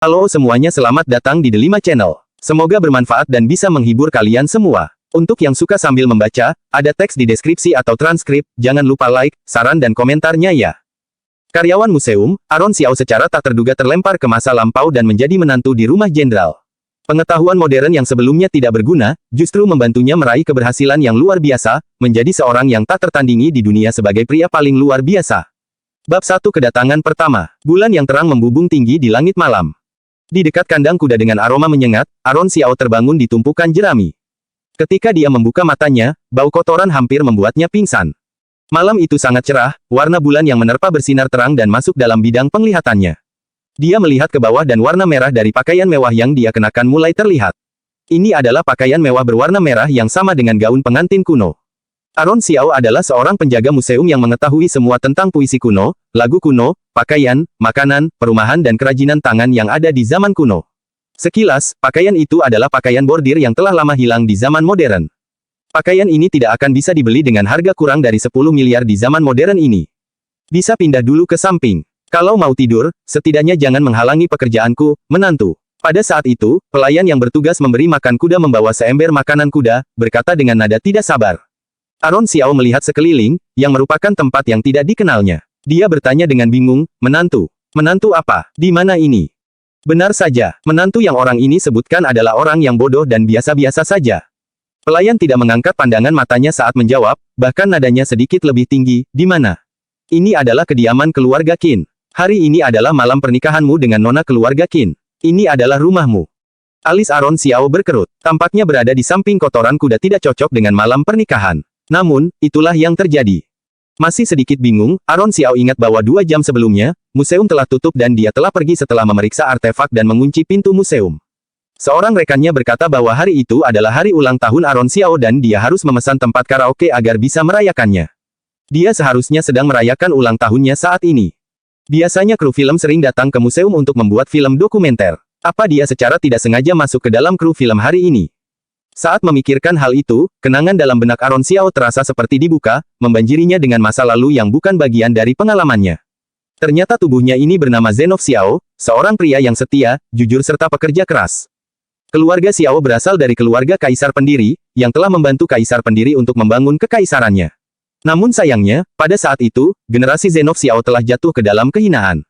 Halo semuanya, selamat datang di Delima Channel. Semoga bermanfaat dan bisa menghibur kalian semua. Untuk yang suka sambil membaca, ada teks di deskripsi atau transkrip, jangan lupa like, saran dan komentarnya ya. Karyawan museum, Aaron Xiao secara tak terduga terlempar ke masa lampau dan menjadi menantu di rumah jenderal. Pengetahuan modern yang sebelumnya tidak berguna, justru membantunya meraih keberhasilan yang luar biasa, menjadi seorang yang tak tertandingi di dunia sebagai pria paling luar biasa. Bab 1 Kedatangan pertama. Bulan yang terang membubung tinggi di langit malam. Di dekat kandang kuda dengan aroma menyengat, Aaron Xiao terbangun di tumpukan jerami. Ketika dia membuka matanya, bau kotoran hampir membuatnya pingsan. Malam itu sangat cerah, warna bulan yang menerpa bersinar terang dan masuk dalam bidang penglihatannya. Dia melihat ke bawah dan warna merah dari pakaian mewah yang dia kenakan mulai terlihat. Ini adalah pakaian mewah berwarna merah yang sama dengan gaun pengantin kuno. Aaron Xiao adalah seorang penjaga museum yang mengetahui semua tentang puisi kuno, lagu kuno, pakaian, makanan, perumahan dan kerajinan tangan yang ada di zaman kuno. Sekilas, pakaian itu adalah pakaian bordir yang telah lama hilang di zaman modern. Pakaian ini tidak akan bisa dibeli dengan harga kurang dari 10 miliar di zaman modern ini. Bisa pindah dulu ke samping. Kalau mau tidur, setidaknya jangan menghalangi pekerjaanku, menantu. Pada saat itu, pelayan yang bertugas memberi makan kuda membawa seember makanan kuda, berkata dengan nada tidak sabar. Aaron Xiao melihat sekeliling, yang merupakan tempat yang tidak dikenalnya. Dia bertanya dengan bingung, menantu. Menantu apa? Di mana ini? Benar saja, menantu yang orang ini sebutkan adalah orang yang bodoh dan biasa-biasa saja. Pelayan tidak mengangkat pandangan matanya saat menjawab, bahkan nadanya sedikit lebih tinggi, di mana? Ini adalah kediaman keluarga Qin. Hari ini adalah malam pernikahanmu dengan nona keluarga Qin. Ini adalah rumahmu. Alis Aaron Xiao berkerut. Tampaknya berada di samping kotoran kuda tidak cocok dengan malam pernikahan. Namun, itulah yang terjadi. Masih sedikit bingung, Aaron Xiao ingat bahwa 2 jam sebelumnya, museum telah tutup dan dia telah pergi setelah memeriksa artefak dan mengunci pintu museum. Seorang rekannya berkata bahwa hari itu adalah hari ulang tahun Aaron Xiao dan dia harus memesan tempat karaoke agar bisa merayakannya. Dia seharusnya sedang merayakan ulang tahunnya saat ini. Biasanya kru film sering datang ke museum untuk membuat film dokumenter. Apa dia secara tidak sengaja masuk ke dalam kru film hari ini? Saat memikirkan hal itu, kenangan dalam benak Aaron Xiao terasa seperti dibuka, membanjirinya dengan masa lalu yang bukan bagian dari pengalamannya. Ternyata tubuhnya ini bernama Zhenov Xiao, seorang pria yang setia, jujur serta pekerja keras. Keluarga Xiao berasal dari keluarga kaisar pendiri, yang telah membantu kaisar pendiri untuk membangun kekaisarannya. Namun sayangnya, pada saat itu, generasi Zhenov Xiao telah jatuh ke dalam kehinaan.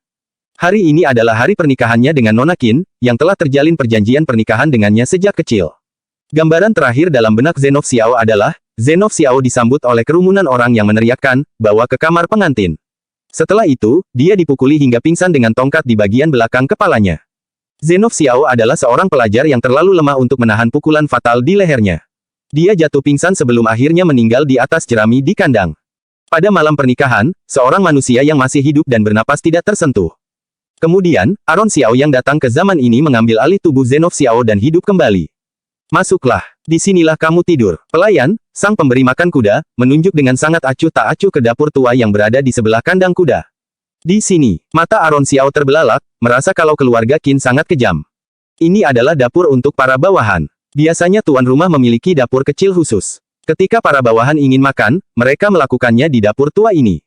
Hari ini adalah hari pernikahannya dengan Nona Qin, yang telah terjalin perjanjian pernikahan dengannya sejak kecil. Gambaran terakhir dalam benak Zhenov Xiao adalah, Zhenov Xiao disambut oleh kerumunan orang yang meneriakkan, bawa ke kamar pengantin. Setelah itu, dia dipukuli hingga pingsan dengan tongkat di bagian belakang kepalanya. Zhenov Xiao adalah seorang pelajar yang terlalu lemah untuk menahan pukulan fatal di lehernya. Dia jatuh pingsan sebelum akhirnya meninggal di atas jerami di kandang. Pada malam pernikahan, seorang manusia yang masih hidup dan bernapas tidak tersentuh. Kemudian, Aaron Xiao yang datang ke zaman ini mengambil alih tubuh Zhenov Xiao dan hidup kembali. Masuklah, disinilah kamu tidur. Pelayan, sang pemberi makan kuda, menunjuk dengan sangat acuh tak acuh ke dapur tua yang berada di sebelah kandang kuda. Di sini, mata Aaron Xiao terbelalak, merasa kalau keluarga Qin sangat kejam. Ini adalah dapur untuk para bawahan. Biasanya tuan rumah memiliki dapur kecil khusus. Ketika para bawahan ingin makan, mereka melakukannya di dapur tua ini.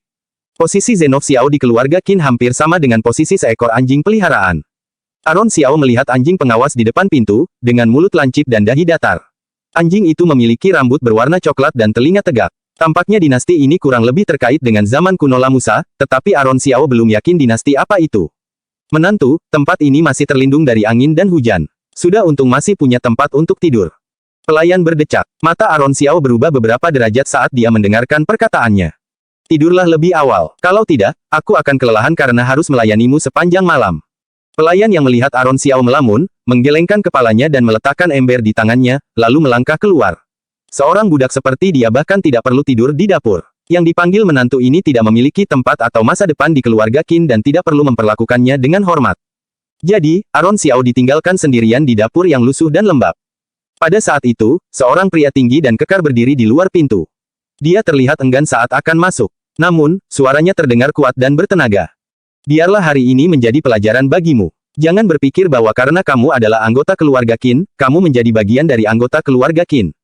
Posisi Zhenov Xiao di keluarga Qin hampir sama dengan posisi seekor anjing peliharaan. Aaron Xiao melihat anjing pengawas di depan pintu, dengan mulut lancip dan dahi datar. Anjing itu memiliki rambut berwarna coklat dan telinga tegak. Tampaknya dinasti ini kurang lebih terkait dengan zaman kuno Lamusa, tetapi Aaron Xiao belum yakin dinasti apa itu. Menantu, tempat ini masih terlindung dari angin dan hujan. Sudah untung masih punya tempat untuk tidur. Pelayan berdecak. Mata Aaron Xiao berubah beberapa derajat saat dia mendengarkan perkataannya. Tidurlah lebih awal. Kalau tidak, aku akan kelelahan karena harus melayanimu sepanjang malam. Pelayan yang melihat Aaron Xiao melamun, menggelengkan kepalanya dan meletakkan ember di tangannya, lalu melangkah keluar. Seorang budak seperti dia bahkan tidak perlu tidur di dapur. Yang dipanggil menantu ini tidak memiliki tempat atau masa depan di keluarga Qin dan tidak perlu memperlakukannya dengan hormat. Jadi, Aaron Xiao ditinggalkan sendirian di dapur yang lusuh dan lembab. Pada saat itu, seorang pria tinggi dan kekar berdiri di luar pintu. Dia terlihat enggan saat akan masuk. Namun, suaranya terdengar kuat dan bertenaga. Biarlah hari ini menjadi pelajaran bagimu. Jangan berpikir bahwa karena kamu adalah anggota keluarga Qin, kamu menjadi bagian dari anggota keluarga Qin.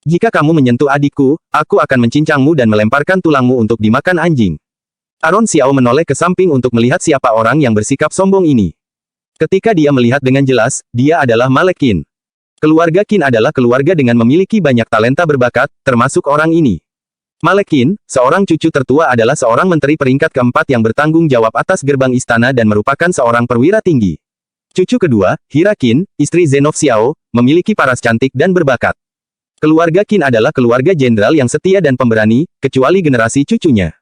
Jika kamu menyentuh adikku, aku akan mencincangmu dan melemparkan tulangmu untuk dimakan anjing. Aaron Xiao menoleh ke samping untuk melihat siapa orang yang bersikap sombong ini. Ketika dia melihat dengan jelas, dia adalah Malek Qin. Keluarga Qin adalah keluarga dengan memiliki banyak talenta berbakat, termasuk orang ini. Malek Qin, seorang cucu tertua adalah seorang menteri peringkat keempat yang bertanggung jawab atas gerbang istana dan merupakan seorang perwira tinggi. Cucu kedua, Hira Qin, istri Zenov Xiao, memiliki paras cantik dan berbakat. Keluarga Qin adalah keluarga jenderal yang setia dan pemberani, kecuali generasi cucunya.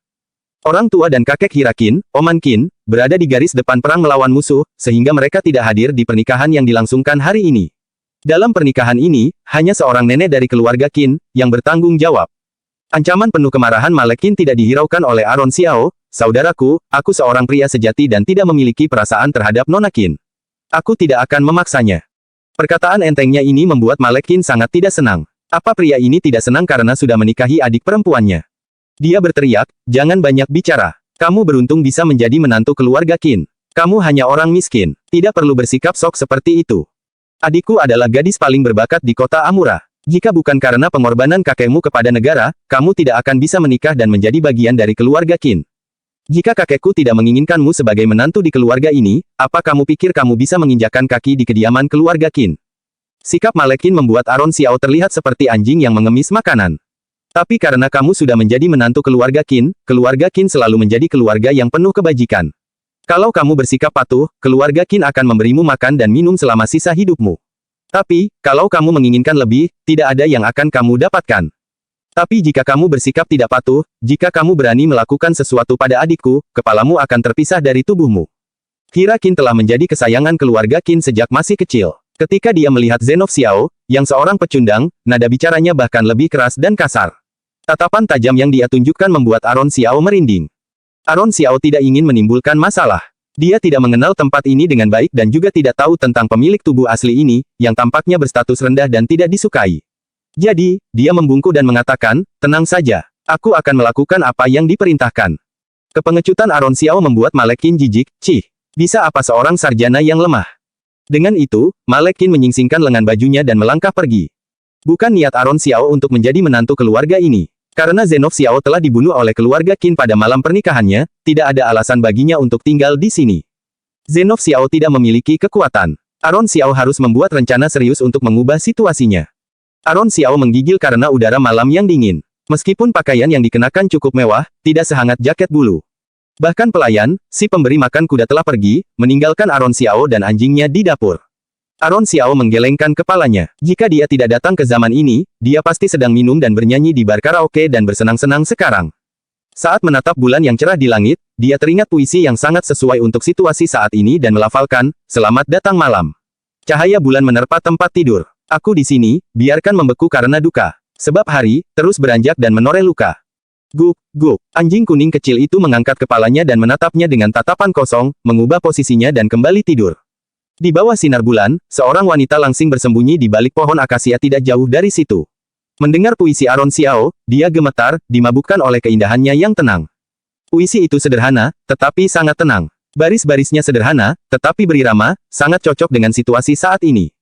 Orang tua dan kakek Hira Qin, Oman Qin, berada di garis depan perang melawan musuh, sehingga mereka tidak hadir di pernikahan yang dilangsungkan hari ini. Dalam pernikahan ini, hanya seorang nenek dari keluarga Qin, yang bertanggung jawab. Ancaman penuh kemarahan Malek Qin tidak dihiraukan oleh Aaron Xiao, saudaraku, aku seorang pria sejati dan tidak memiliki perasaan terhadap Nona Qin. Aku tidak akan memaksanya. Perkataan entengnya ini membuat Malek Qin sangat tidak senang. Apa pria ini tidak senang karena sudah menikahi adik perempuannya? Dia berteriak, jangan banyak bicara. Kamu beruntung bisa menjadi menantu keluarga Qin. Kamu hanya orang miskin. Tidak perlu bersikap sok seperti itu. Adikku adalah gadis paling berbakat di kota Amura. Jika bukan karena pengorbanan kakekmu kepada negara, kamu tidak akan bisa menikah dan menjadi bagian dari keluarga Qin. Jika kakekku tidak menginginkanmu sebagai menantu di keluarga ini, apa kamu pikir kamu bisa menginjakkan kaki di kediaman keluarga Qin? Sikap Malek Qin membuat Aaron Xiao terlihat seperti anjing yang mengemis makanan. Tapi karena kamu sudah menjadi menantu keluarga Qin selalu menjadi keluarga yang penuh kebajikan. Kalau kamu bersikap patuh, keluarga Qin akan memberimu makan dan minum selama sisa hidupmu. Tapi, kalau kamu menginginkan lebih, tidak ada yang akan kamu dapatkan. Tapi jika kamu bersikap tidak patuh, jika kamu berani melakukan sesuatu pada adikku, kepalamu akan terpisah dari tubuhmu. Hira Qin telah menjadi kesayangan keluarga Qin sejak masih kecil. Ketika dia melihat Zenov Xiao, yang seorang pecundang, nada bicaranya bahkan lebih keras dan kasar. Tatapan tajam yang dia tunjukkan membuat Aaron Xiao merinding. Aaron Xiao tidak ingin menimbulkan masalah. Dia tidak mengenal tempat ini dengan baik dan juga tidak tahu tentang pemilik tubuh asli ini, yang tampaknya berstatus rendah dan tidak disukai. Jadi, dia membungkuk dan mengatakan, tenang saja, aku akan melakukan apa yang diperintahkan. Kepengecutan Aaron Xiao membuat Malek Qin jijik, bisa apa seorang sarjana yang lemah? Dengan itu, Malek Qin menyingsingkan lengan bajunya dan melangkah pergi. Bukan niat Aaron Xiao untuk menjadi menantu keluarga ini. Karena Zenov Xiao telah dibunuh oleh keluarga Qin pada malam pernikahannya, tidak ada alasan baginya untuk tinggal di sini. Zenov Xiao tidak memiliki kekuatan. Aaron Xiao harus membuat rencana serius untuk mengubah situasinya. Aaron Xiao menggigil karena udara malam yang dingin. Meskipun pakaian yang dikenakan cukup mewah, tidak sehangat jaket bulu. Bahkan pelayan, si pemberi makan kuda telah pergi, meninggalkan Aaron Xiao dan anjingnya di dapur. Aaron Xiao menggelengkan kepalanya. Jika dia tidak datang ke zaman ini, dia pasti sedang minum dan bernyanyi di bar karaoke dan bersenang-senang sekarang. Saat menatap bulan yang cerah di langit, dia teringat puisi yang sangat sesuai untuk situasi saat ini dan melafalkan, "Selamat datang malam. Cahaya bulan menerpa tempat tidur. Aku di sini, biarkan membeku karena duka. Sebab hari, terus beranjak dan menoreh luka." Guk, guk. Anjing kuning kecil itu mengangkat kepalanya dan menatapnya dengan tatapan kosong, mengubah posisinya dan kembali tidur. Di bawah sinar bulan, seorang wanita langsing bersembunyi di balik pohon akasia tidak jauh dari situ. Mendengar puisi Aaron Xiao, dia gemetar, dimabukkan oleh keindahannya yang tenang. Puisi itu sederhana, tetapi sangat tenang. Baris-barisnya sederhana, tetapi berirama, sangat cocok dengan situasi saat ini.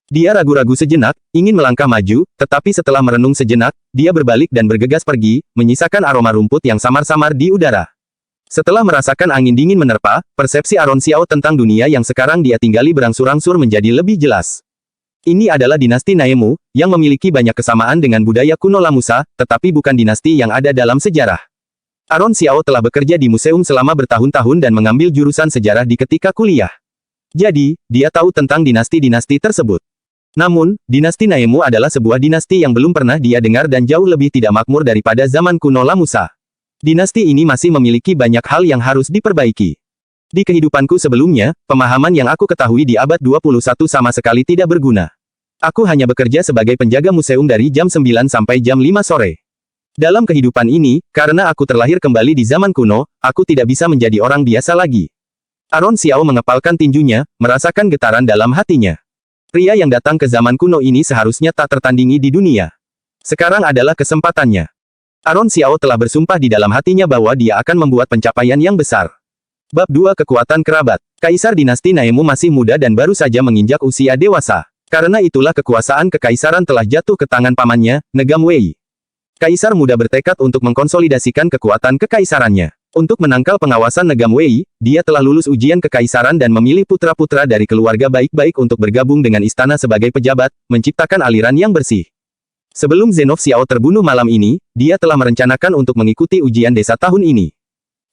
Dia ragu-ragu sejenak, ingin melangkah maju, tetapi setelah merenung sejenak, dia berbalik dan bergegas pergi, menyisakan aroma rumput yang samar-samar di udara. Setelah merasakan angin dingin menerpa, persepsi Aaron Xiao tentang dunia yang sekarang dia tinggali berangsur-angsur menjadi lebih jelas. Ini adalah dinasti Naemu, yang memiliki banyak kesamaan dengan budaya kuno Lamusa, tetapi bukan dinasti yang ada dalam sejarah. Aaron Xiao telah bekerja di museum selama bertahun-tahun dan mengambil jurusan sejarah di ketika kuliah. Jadi, dia tahu tentang dinasti-dinasti tersebut. Namun, dinasti Naemu adalah sebuah dinasti yang belum pernah dia dengar dan jauh lebih tidak makmur daripada zaman kuno Lamusa. Dinasti ini masih memiliki banyak hal yang harus diperbaiki. Di kehidupanku sebelumnya, pemahaman yang aku ketahui di abad 21 sama sekali tidak berguna. Aku hanya bekerja sebagai penjaga museum dari jam 9 sampai jam 5 sore. Dalam kehidupan ini, karena aku terlahir kembali di zaman kuno, aku tidak bisa menjadi orang biasa lagi. Aaron Xiao mengepalkan tinjunya, merasakan getaran dalam hatinya. Pria yang datang ke zaman kuno ini seharusnya tak tertandingi di dunia. Sekarang adalah kesempatannya. Aaron Xiao telah bersumpah di dalam hatinya bahwa dia akan membuat pencapaian yang besar. Bab 2 Kekuatan Kerabat. Kaisar dinasti Naemu masih muda dan baru saja menginjak usia dewasa. Karena itulah kekuasaan kekaisaran telah jatuh ke tangan pamannya, Negam Wei. Kaisar muda bertekad untuk mengkonsolidasikan kekuatan kekaisarannya. Untuk menangkal pengawasan negam Wei, dia telah lulus ujian kekaisaran dan memilih putra-putra dari keluarga baik-baik untuk bergabung dengan istana sebagai pejabat, menciptakan aliran yang bersih. Sebelum Zenov Xiao terbunuh malam ini, dia telah merencanakan untuk mengikuti ujian desa tahun ini.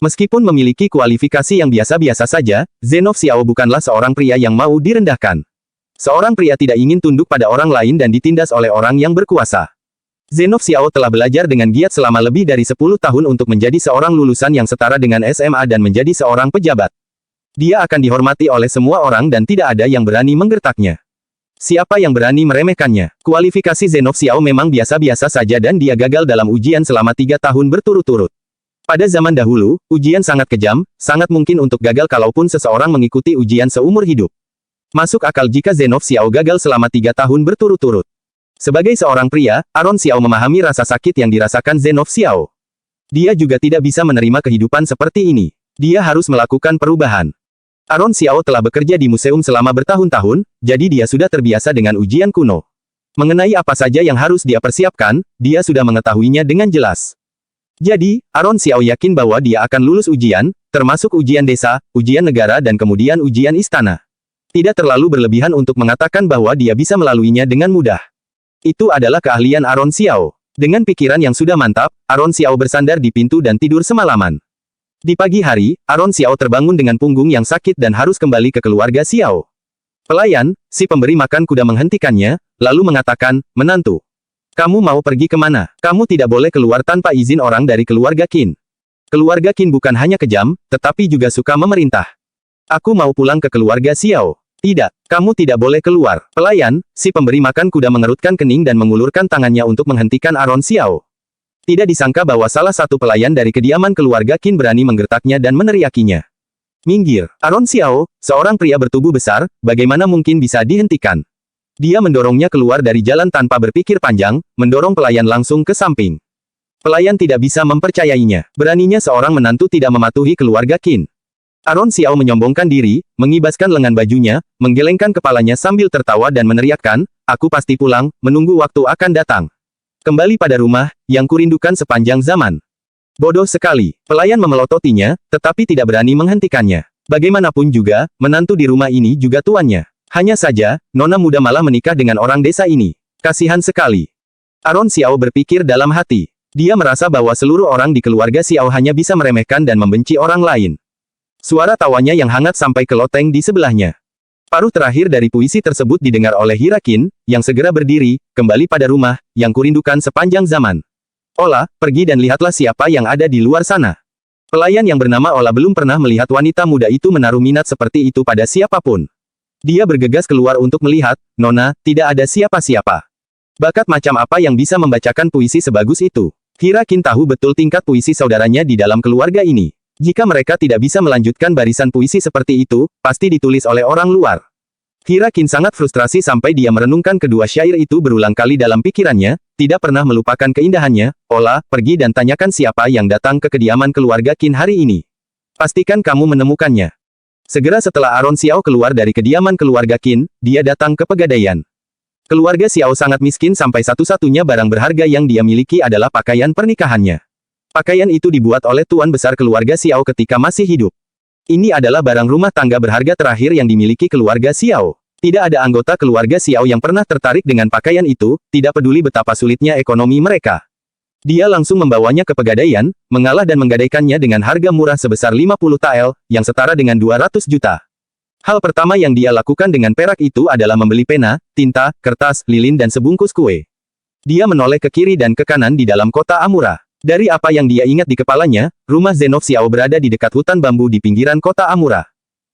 Meskipun memiliki kualifikasi yang biasa-biasa saja, Zenov Xiao bukanlah seorang pria yang mau direndahkan. Seorang pria tidak ingin tunduk pada orang lain dan ditindas oleh orang yang berkuasa. Zenov Xiao telah belajar dengan giat selama lebih dari 10 tahun untuk menjadi seorang lulusan yang setara dengan SMA dan menjadi seorang pejabat. Dia akan dihormati oleh semua orang dan tidak ada yang berani menggertaknya. Siapa yang berani meremehkannya? Kualifikasi Zenov Xiao memang biasa-biasa saja dan dia gagal dalam ujian selama 3 tahun berturut-turut. Pada zaman dahulu, ujian sangat kejam, sangat mungkin untuk gagal kalaupun seseorang mengikuti ujian seumur hidup. Masuk akal jika Zenov Xiao gagal selama 3 tahun berturut-turut. Sebagai seorang pria, Aron Xiao memahami rasa sakit yang dirasakan Zenov Xiao. Dia juga tidak bisa menerima kehidupan seperti ini. Dia harus melakukan perubahan. Aron Xiao telah bekerja di museum selama bertahun-tahun, jadi dia sudah terbiasa dengan ujian kuno. Mengenai apa saja yang harus dia persiapkan, dia sudah mengetahuinya dengan jelas. Jadi, Aron Xiao yakin bahwa dia akan lulus ujian, termasuk ujian desa, ujian negara dan kemudian ujian istana. Tidak terlalu berlebihan untuk mengatakan bahwa dia bisa melaluinya dengan mudah. Itu adalah keahlian Aron Xiao. Dengan pikiran yang sudah mantap, Aron Xiao bersandar di pintu dan tidur semalaman. Di pagi hari, Aron Xiao terbangun dengan punggung yang sakit dan harus kembali ke keluarga Xiao. Pelayan, si pemberi makan kuda menghentikannya, lalu mengatakan, "Menantu, kamu mau pergi kemana? Kamu tidak boleh keluar tanpa izin orang dari keluarga Qin. Keluarga Qin bukan hanya kejam, tetapi juga suka memerintah. Aku mau pulang ke keluarga Xiao." "Tidak, kamu tidak boleh keluar." Pelayan, si pemberi makan kuda mengerutkan kening dan mengulurkan tangannya untuk menghentikan Aron Xiao. Tidak disangka bahwa salah satu pelayan dari kediaman keluarga Qin berani menggertaknya dan meneriakinya. "Minggir, Aron Xiao, seorang pria bertubuh besar, bagaimana mungkin bisa dihentikan?" Dia mendorongnya keluar dari jalan tanpa berpikir panjang, mendorong pelayan langsung ke samping. Pelayan tidak bisa mempercayainya. Beraninya seorang menantu tidak mematuhi keluarga Qin. Aron Xiao menyombongkan diri, mengibaskan lengan bajunya, menggelengkan kepalanya sambil tertawa dan meneriakkan, "Aku pasti pulang, menunggu waktu akan datang. Kembali pada rumah, yang kurindukan sepanjang zaman." Bodoh sekali. Pelayan memelototinya, tetapi tidak berani menghentikannya. Bagaimanapun juga, menantu di rumah ini juga tuannya. Hanya saja, nona muda malah menikah dengan orang desa ini. Kasihan sekali. Aron Xiao berpikir dalam hati. Dia merasa bahwa seluruh orang di keluarga Xiao hanya bisa meremehkan dan membenci orang lain. Suara tawanya yang hangat sampai ke loteng di sebelahnya. Paruh terakhir dari puisi tersebut didengar oleh Hira Qin, yang segera berdiri, "Kembali pada rumah, yang kurindukan sepanjang zaman. Ola, pergi dan lihatlah siapa yang ada di luar sana." Pelayan yang bernama Ola belum pernah melihat wanita muda itu menaruh minat seperti itu pada siapapun. Dia bergegas keluar untuk melihat, "Nona, tidak ada siapa-siapa. Bakat macam apa yang bisa membacakan puisi sebagus itu?" Hira Qin tahu betul tingkat puisi saudaranya di dalam keluarga ini. Jika mereka tidak bisa melanjutkan barisan puisi seperti itu, pasti ditulis oleh orang luar. Hira Qin sangat frustrasi sampai dia merenungkan kedua syair itu berulang kali dalam pikirannya, tidak pernah melupakan keindahannya. "Ola, pergi dan tanyakan siapa yang datang ke kediaman keluarga Qin hari ini. Pastikan kamu menemukannya." Segera setelah Aron Xiao keluar dari kediaman keluarga Qin, dia datang ke pegadaian. Keluarga Xiao sangat miskin sampai satu-satunya barang berharga yang dia miliki adalah pakaian pernikahannya. Pakaian itu dibuat oleh tuan besar keluarga Xiao ketika masih hidup. Ini adalah barang rumah tangga berharga terakhir yang dimiliki keluarga Xiao. Tidak ada anggota keluarga Xiao yang pernah tertarik dengan pakaian itu, tidak peduli betapa sulitnya ekonomi mereka. Dia langsung membawanya ke pegadaian, mengalah dan menggadaikannya dengan harga murah sebesar 50 tael, yang setara dengan 200 juta. Hal pertama yang dia lakukan dengan perak itu adalah membeli pena, tinta, kertas, lilin dan sebungkus kue. Dia menoleh ke kiri dan ke kanan di dalam kota Amura. Dari apa yang dia ingat di kepalanya, rumah Zenov Xiao berada di dekat hutan bambu di pinggiran kota Amura.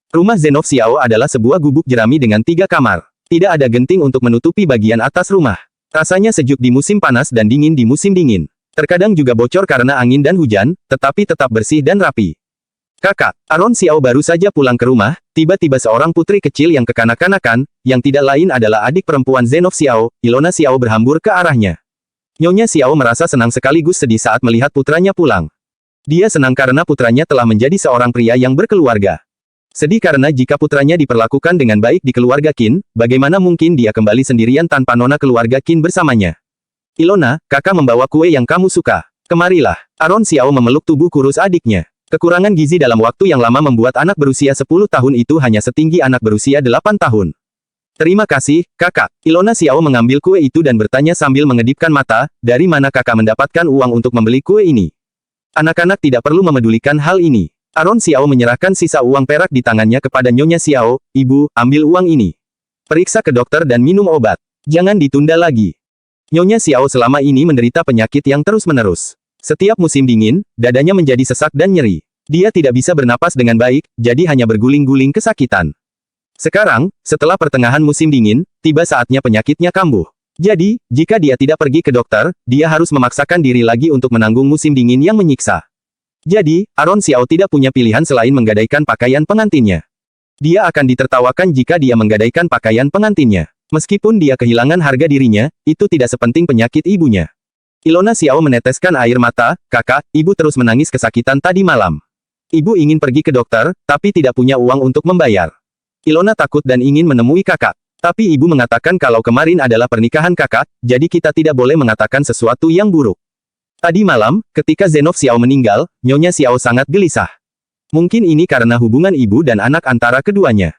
Rumah Zenov Xiao adalah sebuah gubuk jerami dengan 3 kamar. Tidak ada genting untuk menutupi bagian atas rumah. Rasanya sejuk di musim panas dan dingin di musim dingin. Terkadang juga bocor karena angin dan hujan, tetapi tetap bersih dan rapi. "Kakak, Aron Xiao baru saja pulang ke rumah, tiba-tiba seorang putri kecil yang kekanak-kanakan, yang tidak lain adalah adik perempuan Zenov Xiao, Ilona Xiao berhambur ke arahnya. Nyonya Xiao merasa senang sekaligus sedih saat melihat putranya pulang. Dia senang karena putranya telah menjadi seorang pria yang berkeluarga. Sedih karena jika putranya diperlakukan dengan baik di keluarga Qin, bagaimana mungkin dia kembali sendirian tanpa nona keluarga Qin bersamanya. "Ilona, kakak membawa kue yang kamu suka. Kemarilah." Aron Xiao memeluk tubuh kurus adiknya. Kekurangan gizi dalam waktu yang lama membuat anak berusia 10 tahun itu hanya setinggi anak berusia 8 tahun. Terima kasih, kakak. Ilona Xiao mengambil kue itu dan bertanya sambil mengedipkan mata, dari mana kakak mendapatkan uang untuk membeli kue ini? Anak-anak tidak perlu memedulikan hal ini. Aron Xiao menyerahkan sisa uang perak di tangannya kepada Nyonya Xiao, ibu, ambil uang ini. Periksa ke dokter dan minum obat. Jangan ditunda lagi. Nyonya Xiao selama ini menderita penyakit yang terus-menerus. Setiap musim dingin, dadanya menjadi sesak dan nyeri. Dia tidak bisa bernapas dengan baik, jadi hanya berguling-guling kesakitan. Sekarang, setelah pertengahan musim dingin, tiba saatnya penyakitnya kambuh. Jadi, jika dia tidak pergi ke dokter, dia harus memaksakan diri lagi untuk menanggung musim dingin yang menyiksa. Jadi, Aron Xiao tidak punya pilihan selain menggadaikan pakaian pengantinnya. Dia akan ditertawakan jika dia menggadaikan pakaian pengantinnya. Meskipun dia kehilangan harga dirinya, itu tidak sepenting penyakit ibunya. Ilona Xiao meneteskan air mata, kakak, ibu terus menangis kesakitan tadi malam. Ibu ingin pergi ke dokter, tapi tidak punya uang untuk membayar. Ilona takut dan ingin menemui kakak. Tapi ibu mengatakan kalau kemarin adalah pernikahan kakak, jadi kita tidak boleh mengatakan sesuatu yang buruk. Tadi malam, ketika Zenov Xiao meninggal, Nyonya Xiao sangat gelisah. Mungkin ini karena hubungan ibu dan anak antara keduanya.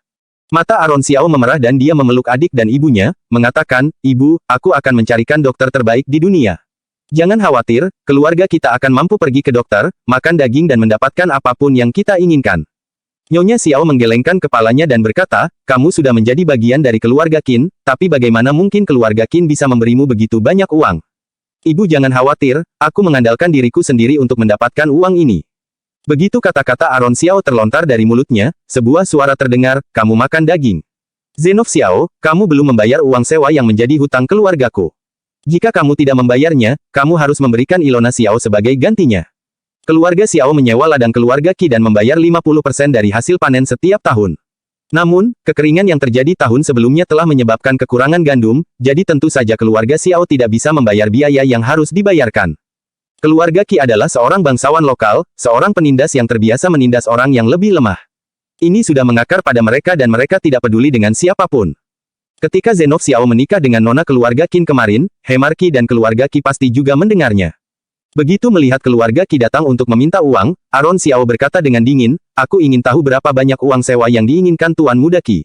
Mata Aron Xiao memerah dan dia memeluk adik dan ibunya, mengatakan, ibu, aku akan mencarikan dokter terbaik di dunia. Jangan khawatir, keluarga kita akan mampu pergi ke dokter, makan daging dan mendapatkan apapun yang kita inginkan. Nyonya Xiao menggelengkan kepalanya dan berkata, kamu sudah menjadi bagian dari keluarga Qin, tapi bagaimana mungkin keluarga Qin bisa memberimu begitu banyak uang? Ibu jangan khawatir, aku mengandalkan diriku sendiri untuk mendapatkan uang ini. Begitu kata-kata Aron Xiao terlontar dari mulutnya, sebuah suara terdengar, kamu makan daging. Zenov Xiao, kamu belum membayar uang sewa yang menjadi hutang keluargaku. Jika kamu tidak membayarnya, kamu harus memberikan Ilona Xiao sebagai gantinya. Keluarga Xiao menyewa ladang keluarga Qi dan membayar 50% dari hasil panen setiap tahun. Namun, kekeringan yang terjadi tahun sebelumnya telah menyebabkan kekurangan gandum, jadi tentu saja keluarga Xiao tidak bisa membayar biaya yang harus dibayarkan. Keluarga Qi adalah seorang bangsawan lokal, seorang penindas yang terbiasa menindas orang yang lebih lemah. Ini sudah mengakar pada mereka dan mereka tidak peduli dengan siapapun. Ketika Zenov Xiao menikah dengan nona keluarga Qin kemarin, Hemarki dan keluarga Qi pasti juga mendengarnya. Begitu melihat keluarga Qi datang untuk meminta uang, Aron Xiao berkata dengan dingin, aku ingin tahu berapa banyak uang sewa yang diinginkan Tuan Muda Qi.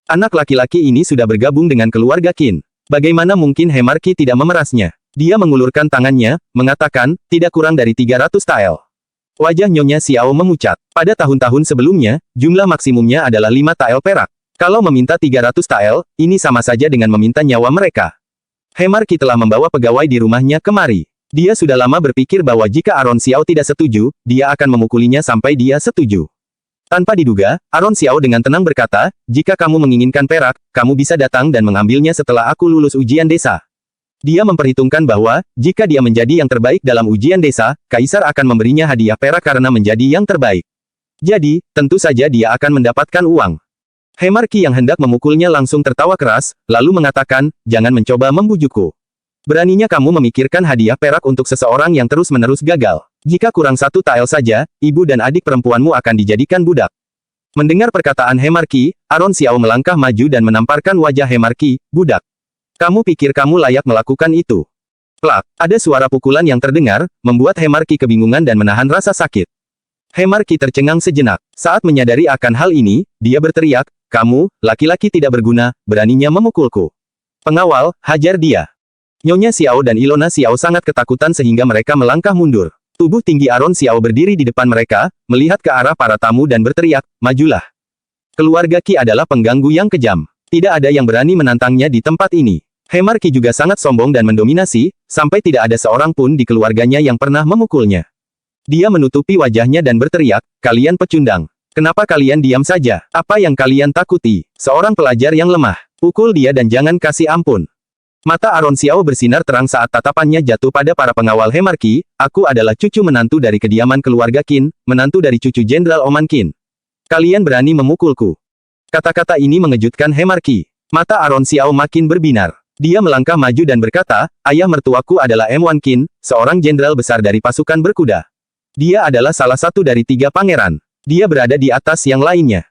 Anak laki-laki ini sudah bergabung dengan keluarga Qin. Bagaimana mungkin Hemarki tidak memerasnya? Dia mengulurkan tangannya, mengatakan, tidak kurang dari 300 tael. Wajah Nyonya Xiao memucat. Pada tahun-tahun sebelumnya, jumlah maksimumnya adalah 5 tael perak. Kalau meminta 300 tael, ini sama saja dengan meminta nyawa mereka. Hemarki telah membawa pegawai di rumahnya kemari. Dia sudah lama berpikir bahwa jika Aron Xiao tidak setuju, dia akan memukulinya sampai dia setuju. Tanpa diduga, Aron Xiao dengan tenang berkata, jika kamu menginginkan perak, kamu bisa datang dan mengambilnya setelah aku lulus ujian desa. Dia memperhitungkan bahwa, jika dia menjadi yang terbaik dalam ujian desa, Kaisar akan memberinya hadiah perak karena menjadi yang terbaik. Jadi, tentu saja dia akan mendapatkan uang. Hemarki yang hendak memukulnya langsung tertawa keras, lalu mengatakan, jangan mencoba membujukku. Beraninya kamu memikirkan hadiah perak untuk seseorang yang terus-menerus gagal. Jika kurang 1 tael saja, ibu dan adik perempuanmu akan dijadikan budak. Mendengar perkataan Hemarki, Aron Xiao melangkah maju dan menamparkan wajah Hemarki, budak. Kamu pikir kamu layak melakukan itu? Plak, ada suara pukulan yang terdengar, membuat Hemarki kebingungan dan menahan rasa sakit. Hemarki tercengang sejenak. Saat menyadari akan hal ini, dia berteriak, kamu, laki-laki tidak berguna, beraninya memukulku. Pengawal, hajar dia. Nyonya Xiao dan Ilona Xiao sangat ketakutan sehingga mereka melangkah mundur. Tubuh tinggi Aron Xiao berdiri di depan mereka, melihat ke arah para tamu dan berteriak, majulah. Keluarga Qi adalah pengganggu yang kejam. Tidak ada yang berani menantangnya di tempat ini. Hemarki juga sangat sombong dan mendominasi, sampai tidak ada seorang pun di keluarganya yang pernah memukulnya. Dia menutupi wajahnya dan berteriak, kalian pecundang. Kenapa kalian diam saja? Apa yang kalian takuti? Seorang pelajar yang lemah. Pukul dia dan jangan kasih ampun. Mata Aron Xiao bersinar terang saat tatapannya jatuh pada para pengawal Hemarki, aku adalah cucu menantu dari kediaman keluarga Qin, menantu dari cucu Jenderal Oman Qin. Kalian berani memukulku. Kata-kata ini mengejutkan Hemarki. Mata Aron Xiao makin berbinar. Dia melangkah maju dan berkata, ayah mertuaku adalah M1 Qin, seorang jenderal besar dari pasukan berkuda. Dia adalah salah satu dari 3 pangeran. Dia berada di atas yang lainnya.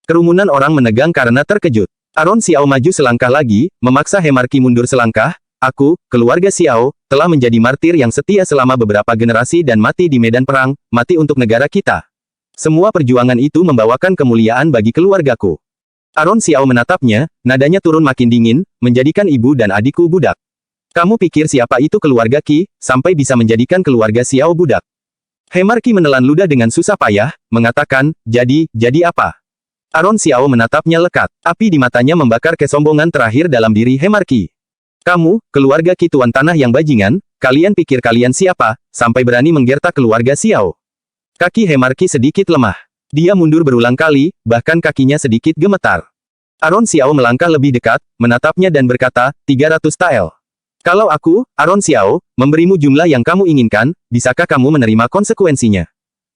Kerumunan orang menegang karena terkejut. Aron Xiao maju selangkah lagi, memaksa Hemarki mundur selangkah. aku, keluarga Xiao, telah menjadi martir yang setia selama beberapa generasi dan mati di medan perang, mati untuk negara kita. Semua perjuangan itu membawakan kemuliaan bagi keluargaku. Aron Xiao menatapnya, nadanya turun makin dingin, menjadikan ibu dan adikku budak. Kamu pikir siapa itu keluarga Qi, sampai bisa menjadikan keluarga Xiao budak? Hemar Qi menelan ludah dengan susah payah, mengatakan, jadi apa? Aron Xiao menatapnya lekat. Api di matanya membakar kesombongan terakhir dalam diri Hemar Qi. Kamu, keluarga Qi tuan tanah yang bajingan, kalian pikir kalian siapa, sampai berani menggertak keluarga Xiao? Kaki Hemar Qi sedikit lemah. Dia mundur berulang kali, bahkan kakinya sedikit gemetar. Aron Xiao melangkah lebih dekat, menatapnya dan berkata, 300 tael. Kalau aku, Aron Xiao, memberimu jumlah yang kamu inginkan, bisakah kamu menerima konsekuensinya?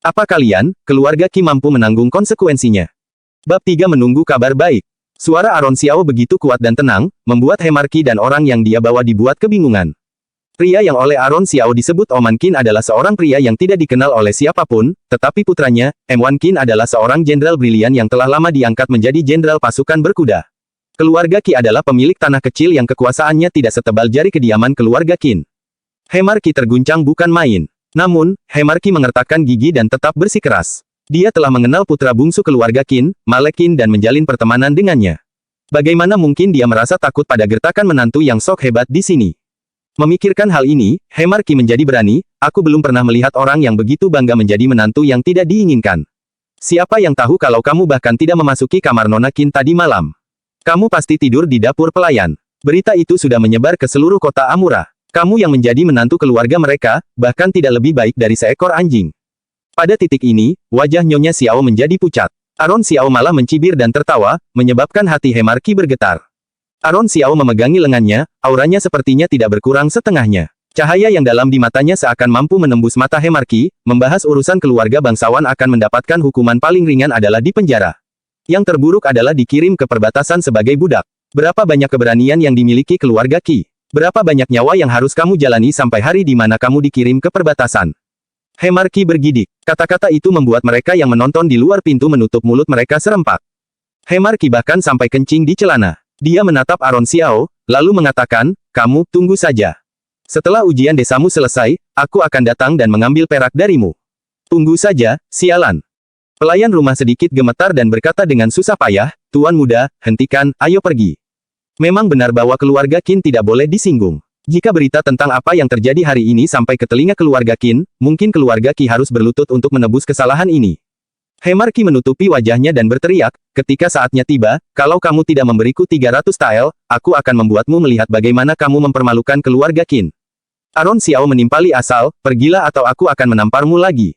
Apa kalian, keluarga Qi mampu menanggung konsekuensinya? Bab 3 menunggu kabar baik. Suara Aron Xiao begitu kuat dan tenang, membuat Hemar Qi dan orang yang dia bawa dibuat kebingungan. Pria yang oleh Aron Xiao disebut Oman Qin adalah seorang pria yang tidak dikenal oleh siapapun, tetapi putranya, M1 Qin adalah seorang jenderal brilian yang telah lama diangkat menjadi jenderal pasukan berkuda. Keluarga Qi adalah pemilik tanah kecil yang kekuasaannya tidak setebal jari kediaman keluarga Qin. Hemar Qi terguncang bukan main. Namun, Hemar Qi mengertakkan gigi dan tetap bersikeras. Dia telah mengenal putra bungsu keluarga Qin, Malek Qin dan menjalin pertemanan dengannya. Bagaimana mungkin dia merasa takut pada gertakan menantu yang sok hebat di sini? Memikirkan hal ini, Hemar Qi menjadi berani, aku belum pernah melihat orang yang begitu bangga menjadi menantu yang tidak diinginkan. Siapa yang tahu kalau kamu bahkan tidak memasuki kamar Nona Qin tadi malam? Kamu pasti tidur di dapur pelayan. Berita itu sudah menyebar ke seluruh kota Amura. Kamu yang menjadi menantu keluarga mereka, bahkan tidak lebih baik dari seekor anjing. Pada titik ini, wajah Nyonya Xiao menjadi pucat. Aron Xiao malah mencibir dan tertawa, menyebabkan hati Hemar Qi bergetar. Aron Xiao memegangi lengannya, auranya sepertinya tidak berkurang setengahnya. Cahaya yang dalam di matanya seakan mampu menembus mata Hemar Qi, membahas urusan keluarga bangsawan akan mendapatkan hukuman paling ringan adalah di penjara. Yang terburuk adalah dikirim ke perbatasan sebagai budak. Berapa banyak keberanian yang dimiliki keluarga Qi? Berapa banyak nyawa yang harus kamu jalani sampai hari di mana kamu dikirim ke perbatasan? Hemar Qi bergidik. Kata-kata itu membuat mereka yang menonton di luar pintu menutup mulut mereka serempak. Hemar Qi bahkan sampai kencing di celana. Dia menatap Aron Xiao, lalu mengatakan, kamu, tunggu saja. Setelah ujian desamu selesai, aku akan datang dan mengambil perak darimu. Tunggu saja, sialan. Pelayan rumah sedikit gemetar dan berkata dengan susah payah, Tuan muda, hentikan, ayo pergi. Memang benar bahwa keluarga Qin tidak boleh disinggung. Jika berita tentang apa yang terjadi hari ini sampai ke telinga keluarga Qin, mungkin keluarga Qi harus berlutut untuk menebus kesalahan ini. Hemar Qi menutupi wajahnya dan berteriak, ketika saatnya tiba, kalau kamu tidak memberiku 300 tael, aku akan membuatmu melihat bagaimana kamu mempermalukan keluarga Qin. Aron Xiao menimpali asal, pergilah atau aku akan menamparmu lagi.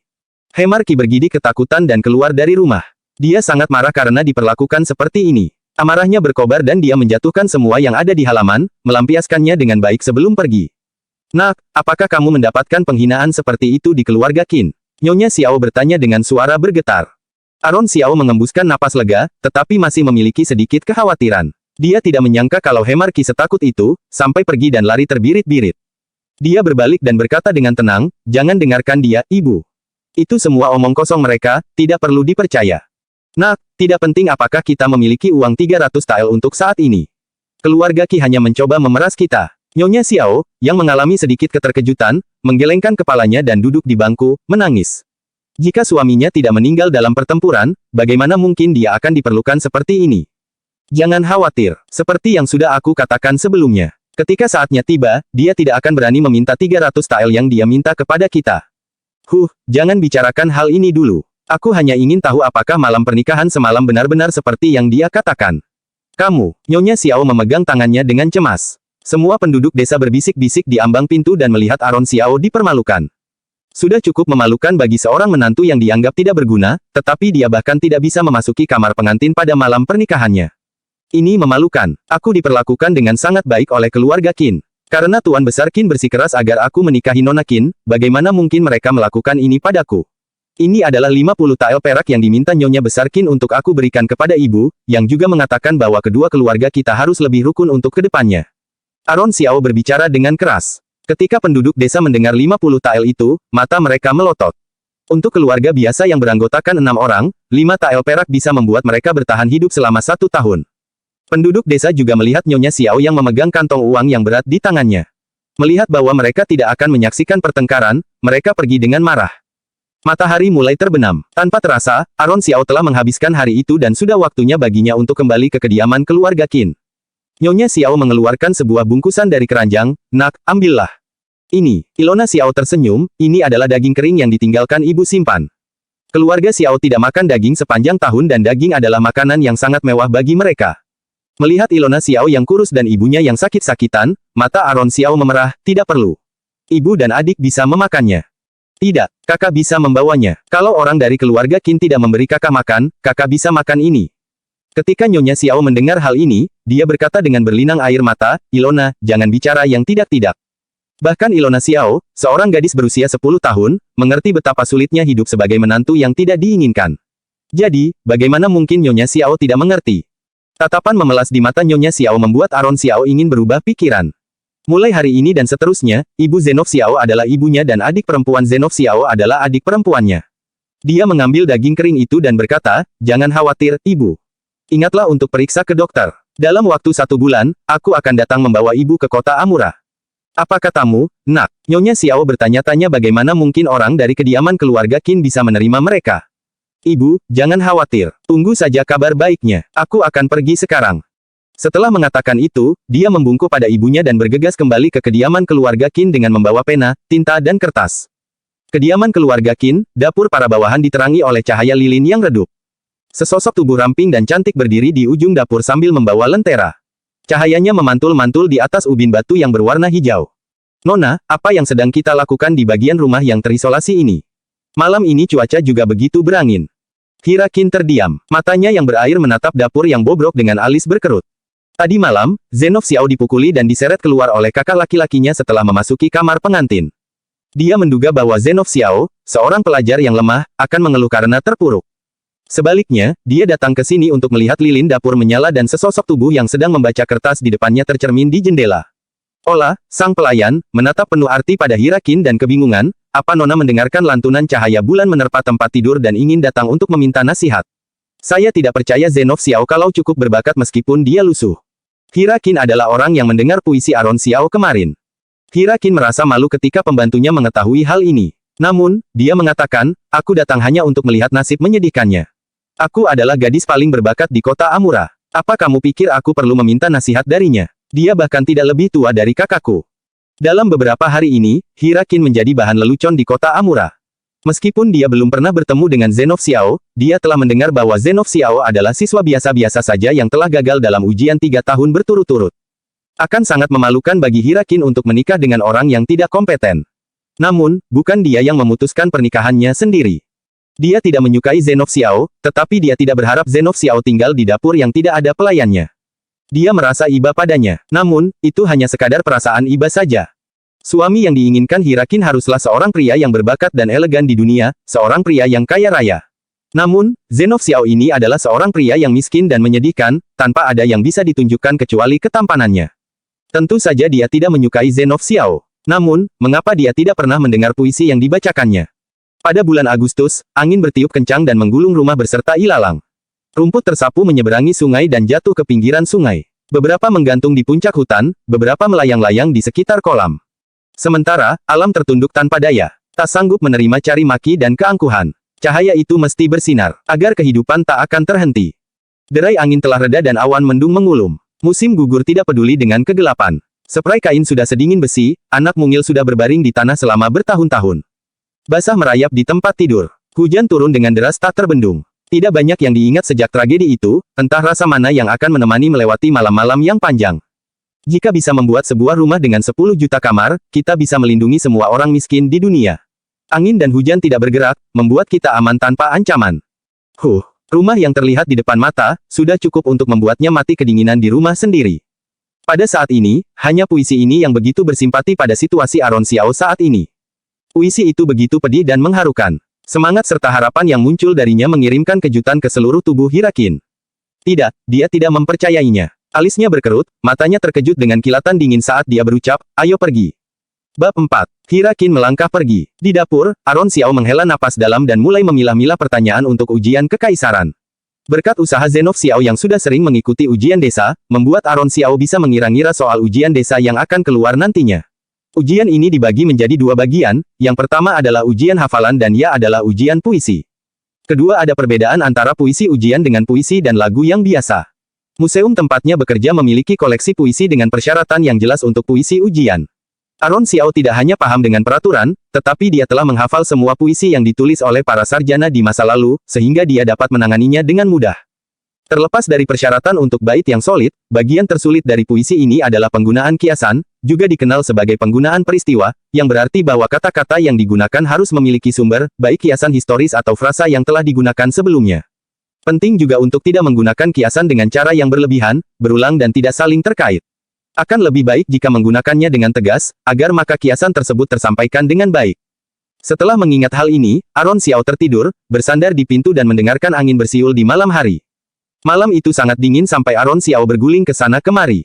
Hemar Qi bergidik ketakutan dan keluar dari rumah. Dia sangat marah karena diperlakukan seperti ini. Amarahnya berkobar dan dia menjatuhkan semua yang ada di halaman, melampiaskannya dengan baik sebelum pergi. Nak, apakah kamu mendapatkan penghinaan seperti itu di keluarga Qin? Nyonya Xiao bertanya dengan suara bergetar. Aron Xiao mengembuskan napas lega, tetapi masih memiliki sedikit kekhawatiran. Dia tidak menyangka kalau Hemar Qi setakut itu, sampai pergi dan lari terbirit-birit. Dia berbalik dan berkata dengan tenang, jangan dengarkan dia, ibu. Itu semua omong kosong mereka, tidak perlu dipercaya. Nak, tidak penting apakah kita memiliki uang 300 tael untuk saat ini. Keluarga Qi hanya mencoba memeras kita. Nyonya Xiao, yang mengalami sedikit keterkejutan, menggelengkan kepalanya dan duduk di bangku, menangis. Jika suaminya tidak meninggal dalam pertempuran, bagaimana mungkin dia akan diperlukan seperti ini? Jangan khawatir, seperti yang sudah aku katakan sebelumnya. Ketika saatnya tiba, dia tidak akan berani meminta 300 tael yang dia minta kepada kita. Jangan bicarakan hal ini dulu. Aku hanya ingin tahu apakah malam pernikahan semalam benar-benar seperti yang dia katakan. Kamu, Nyonya Xiao memegang tangannya dengan cemas. Semua penduduk desa berbisik-bisik di ambang pintu dan melihat Aron Xiao dipermalukan. Sudah cukup memalukan bagi seorang menantu yang dianggap tidak berguna, tetapi dia bahkan tidak bisa memasuki kamar pengantin pada malam pernikahannya. Ini memalukan. Aku diperlakukan dengan sangat baik oleh keluarga Qin. Karena Tuan Besar Qin bersikeras agar aku menikahi Nona Qin, bagaimana mungkin mereka melakukan ini padaku? Ini adalah 50 tael perak yang diminta Nyonya Besar Qin untuk aku berikan kepada ibu, yang juga mengatakan bahwa kedua keluarga kita harus lebih rukun untuk kedepannya. Aron Xiao berbicara dengan keras. Ketika penduduk desa mendengar 50 tael itu, mata mereka melotot. Untuk keluarga biasa yang beranggotakan 6 orang, 5 tael perak bisa membuat mereka bertahan hidup selama 1 tahun. Penduduk desa juga melihat Nyonya Xiao yang memegang kantong uang yang berat di tangannya. Melihat bahwa mereka tidak akan menyaksikan pertengkaran, mereka pergi dengan marah. Matahari mulai terbenam. Tanpa terasa, Aron Xiao telah menghabiskan hari itu dan sudah waktunya baginya untuk kembali ke kediaman keluarga Qin. Nyonya Xiao mengeluarkan sebuah bungkusan dari keranjang. Nak, ambillah. Ini. Ilona Xiao tersenyum, ini adalah daging kering yang ditinggalkan ibu simpan. Keluarga Xiao tidak makan daging sepanjang tahun dan daging adalah makanan yang sangat mewah bagi mereka. Melihat Ilona Xiao yang kurus dan ibunya yang sakit-sakitan, mata Aron Xiao memerah, tidak perlu. Ibu dan adik bisa memakannya. Tidak, kakak bisa membawanya. Kalau orang dari keluarga Qin tidak memberi kakak makan, kakak bisa makan ini. Ketika Nyonya Xiao mendengar hal ini, dia berkata dengan berlinang air mata, Ilona, jangan bicara yang tidak-tidak. Bahkan Ilona Xiao, seorang gadis berusia 10 tahun, mengerti betapa sulitnya hidup sebagai menantu yang tidak diinginkan. Jadi, bagaimana mungkin Nyonya Xiao tidak mengerti? Tatapan memelas di mata Nyonya Xiao membuat Aron Xiao ingin berubah pikiran. Mulai hari ini dan seterusnya, ibu Zenov Xiao adalah ibunya dan adik perempuan Zenov Xiao adalah adik perempuannya. Dia mengambil daging kering itu dan berkata, jangan khawatir, ibu. Ingatlah untuk periksa ke dokter. Dalam waktu 1 bulan, aku akan datang membawa ibu ke kota Amura. Apa katamu, nak? Nyonya Xiao bertanya-tanya bagaimana mungkin orang dari kediaman keluarga Qin bisa menerima mereka. Ibu, jangan khawatir. Tunggu saja kabar baiknya. Aku akan pergi sekarang. Setelah mengatakan itu, dia membungkuk pada ibunya dan bergegas kembali ke kediaman keluarga Qin dengan membawa pena, tinta dan kertas. Kediaman keluarga Qin, dapur para bawahan diterangi oleh cahaya lilin yang redup. Sesosok tubuh ramping dan cantik berdiri di ujung dapur sambil membawa lentera. Cahayanya memantul-mantul di atas ubin batu yang berwarna hijau. Nona, apa yang sedang kita lakukan di bagian rumah yang terisolasi ini? Malam ini cuaca juga begitu berangin. Hira Qin terdiam. Matanya yang berair menatap dapur yang bobrok dengan alis berkerut. Tadi malam, Zenov Xiao dipukuli dan diseret keluar oleh kakak laki-lakinya setelah memasuki kamar pengantin. Dia menduga bahwa Zenov Xiao, seorang pelajar yang lemah, akan mengeluh karena terpuruk. Sebaliknya, dia datang ke sini untuk melihat lilin dapur menyala dan sesosok tubuh yang sedang membaca kertas di depannya tercermin di jendela. Ola, sang pelayan, menatap penuh arti pada Hira Qin dan kebingungan, apa Nona mendengarkan lantunan cahaya bulan menerpa tempat tidur dan ingin datang untuk meminta nasihat? Saya tidak percaya Zenov Xiao kalau cukup berbakat meskipun dia lusuh. Hira Qin adalah orang yang mendengar puisi Aron Xiao kemarin. Hira Qin merasa malu ketika pembantunya mengetahui hal ini. Namun, dia mengatakan, aku datang hanya untuk melihat nasib menyedihkannya. Aku adalah gadis paling berbakat di kota Amura. Apa kamu pikir aku perlu meminta nasihat darinya? Dia bahkan tidak lebih tua dari kakakku. Dalam beberapa hari ini, Hira Qin menjadi bahan lelucon di kota Amura. Meskipun dia belum pernah bertemu dengan Zenov Xiao, dia telah mendengar bahwa Zenov Xiao adalah siswa biasa-biasa saja yang telah gagal dalam ujian 3 tahun berturut-turut. Akan sangat memalukan bagi Hira Qin untuk menikah dengan orang yang tidak kompeten. Namun, bukan dia yang memutuskan pernikahannya sendiri. Dia tidak menyukai Zenov Xiao, tetapi dia tidak berharap Zenov Xiao tinggal di dapur yang tidak ada pelayannya. Dia merasa iba padanya. Namun, itu hanya sekadar perasaan iba saja. Suami yang diinginkan Hira Qin haruslah seorang pria yang berbakat dan elegan di dunia, seorang pria yang kaya raya. Namun, Zenov Xiao ini adalah seorang pria yang miskin dan menyedihkan, tanpa ada yang bisa ditunjukkan kecuali ketampanannya. Tentu saja dia tidak menyukai Zenov Xiao. Namun, mengapa dia tidak pernah mendengar puisi yang dibacakannya? Pada bulan Agustus, angin bertiup kencang dan menggulung rumah beserta ilalang. Rumput tersapu menyeberangi sungai dan jatuh ke pinggiran sungai. Beberapa menggantung di puncak hutan, beberapa melayang-layang di sekitar kolam. Sementara, alam tertunduk tanpa daya. Tak sanggup menerima cari maki dan keangkuhan. Cahaya itu mesti bersinar, agar kehidupan tak akan terhenti. Derai angin telah reda dan awan mendung mengulum. Musim gugur tidak peduli dengan kegelapan. Spray kain sudah sedingin besi, anak mungil sudah berbaring di tanah selama bertahun-tahun. Basah merayap di tempat tidur. Hujan turun dengan deras tak terbendung. Tidak banyak yang diingat sejak tragedi itu, entah rasa mana yang akan menemani melewati malam-malam yang panjang. Jika bisa membuat sebuah rumah dengan 10 juta kamar, kita bisa melindungi semua orang miskin di dunia. Angin dan hujan tidak bergerak, membuat kita aman tanpa ancaman. Rumah yang terlihat di depan mata, sudah cukup untuk membuatnya mati kedinginan di rumah sendiri. Pada saat ini, hanya puisi ini yang begitu bersimpati pada situasi Aron Xiao saat ini. Puisi itu begitu pedih dan mengharukan. Semangat serta harapan yang muncul darinya mengirimkan kejutan ke seluruh tubuh Hira Qin. Tidak, dia tidak mempercayainya. Alisnya berkerut, matanya terkejut dengan kilatan dingin saat dia berucap, ayo pergi. Bab 4. Hira Qin melangkah pergi. Di dapur, Aron Xiao menghela napas dalam dan mulai memilah-milah pertanyaan untuk ujian kekaisaran. Berkat usaha Zenov Xiao yang sudah sering mengikuti ujian desa, membuat Aron Xiao bisa mengira-ngira soal ujian desa yang akan keluar nantinya. Ujian ini dibagi menjadi dua bagian, yang pertama adalah ujian hafalan dan ia adalah ujian puisi. Kedua ada perbedaan antara puisi ujian dengan puisi dan lagu yang biasa. Museum tempatnya bekerja memiliki koleksi puisi dengan persyaratan yang jelas untuk puisi ujian. Aron Xiao tidak hanya paham dengan peraturan, tetapi dia telah menghafal semua puisi yang ditulis oleh para sarjana di masa lalu, sehingga dia dapat menanganinya dengan mudah. Terlepas dari persyaratan untuk bait yang solid, bagian tersulit dari puisi ini adalah penggunaan kiasan, juga dikenal sebagai penggunaan peristiwa, yang berarti bahwa kata-kata yang digunakan harus memiliki sumber, baik kiasan historis atau frasa yang telah digunakan sebelumnya. Penting juga untuk tidak menggunakan kiasan dengan cara yang berlebihan, berulang dan tidak saling terkait. Akan lebih baik jika menggunakannya dengan tegas, agar maka kiasan tersebut tersampaikan dengan baik. Setelah mengingat hal ini, Aron Xiao tertidur, bersandar di pintu dan mendengarkan angin bersiul di malam hari. Malam itu sangat dingin sampai Aron Xiao berguling ke sana kemari.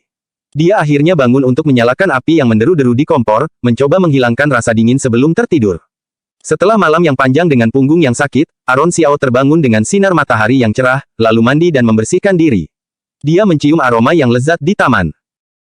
Dia akhirnya bangun untuk menyalakan api yang menderu-deru di kompor, mencoba menghilangkan rasa dingin sebelum tertidur. Setelah malam yang panjang dengan punggung yang sakit, Aron Xiao terbangun dengan sinar matahari yang cerah, lalu mandi dan membersihkan diri. Dia mencium aroma yang lezat di taman.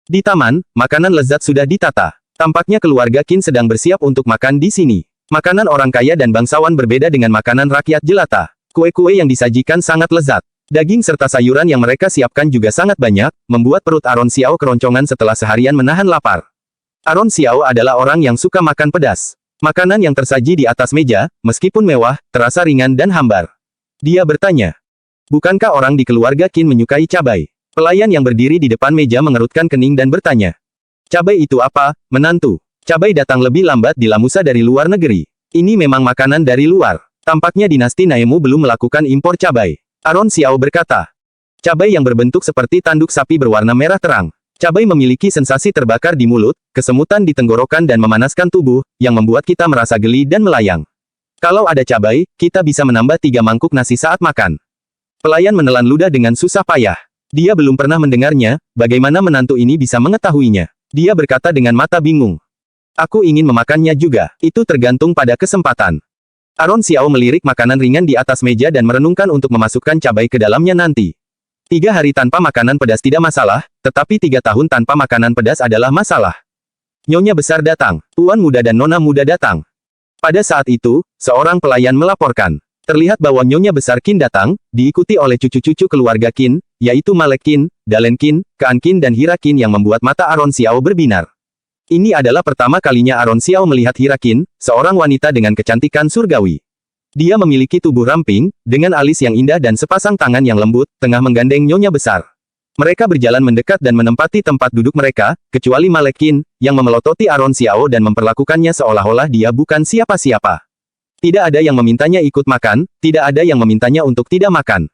Di taman, makanan lezat sudah ditata. Tampaknya keluarga Qin sedang bersiap untuk makan di sini. Makanan orang kaya dan bangsawan berbeda dengan makanan rakyat jelata. Kue-kue yang disajikan sangat lezat. Daging serta sayuran yang mereka siapkan juga sangat banyak, membuat perut Aron Xiao keroncongan setelah seharian menahan lapar. Aron Xiao adalah orang yang suka makan pedas. Makanan yang tersaji di atas meja, meskipun mewah, terasa ringan dan hambar. Dia bertanya, "Bukankah orang di keluarga Qin menyukai cabai?" Pelayan yang berdiri di depan meja mengerutkan kening dan bertanya, "Cabai itu apa, menantu?" Cabai datang lebih lambat di Lamusa dari luar negeri. Ini memang makanan dari luar. Tampaknya dinasti Naemu belum melakukan impor cabai. Aron Xiao berkata, "Cabai yang berbentuk seperti tanduk sapi berwarna merah terang. Cabai memiliki sensasi terbakar di mulut, kesemutan di tenggorokan dan memanaskan tubuh, yang membuat kita merasa geli dan melayang. Kalau ada cabai, kita bisa menambah 3 mangkuk nasi saat makan." Pelayan menelan ludah dengan susah payah. Dia belum pernah mendengarnya, bagaimana menantu ini bisa mengetahuinya. Dia berkata dengan mata bingung, "Aku ingin memakannya juga, itu tergantung pada kesempatan." Aron Xiao melirik makanan ringan di atas meja dan merenungkan untuk memasukkan cabai ke dalamnya nanti. 3 hari tanpa makanan pedas tidak masalah, tetapi 3 tahun tanpa makanan pedas adalah masalah. Nyonya besar datang, tuan muda dan nona muda datang. Pada saat itu, seorang pelayan melaporkan. Terlihat bahwa Nyonya besar Qin datang, diikuti oleh cucu-cucu keluarga Qin, yaitu Malek Qin, Dalen Qin, Kaan Qin dan Hira Qin yang membuat mata Aron Xiao berbinar. Ini adalah pertama kalinya Aron Xiao melihat Hira Qin, seorang wanita dengan kecantikan surgawi. Dia memiliki tubuh ramping, dengan alis yang indah dan sepasang tangan yang lembut, tengah menggandeng Nyonya besar. Mereka berjalan mendekat dan menempati tempat duduk mereka, kecuali Malek Qin, yang memelototi Aron Xiao dan memperlakukannya seolah-olah dia bukan siapa-siapa. Tidak ada yang memintanya ikut makan, tidak ada yang memintanya untuk tidak makan.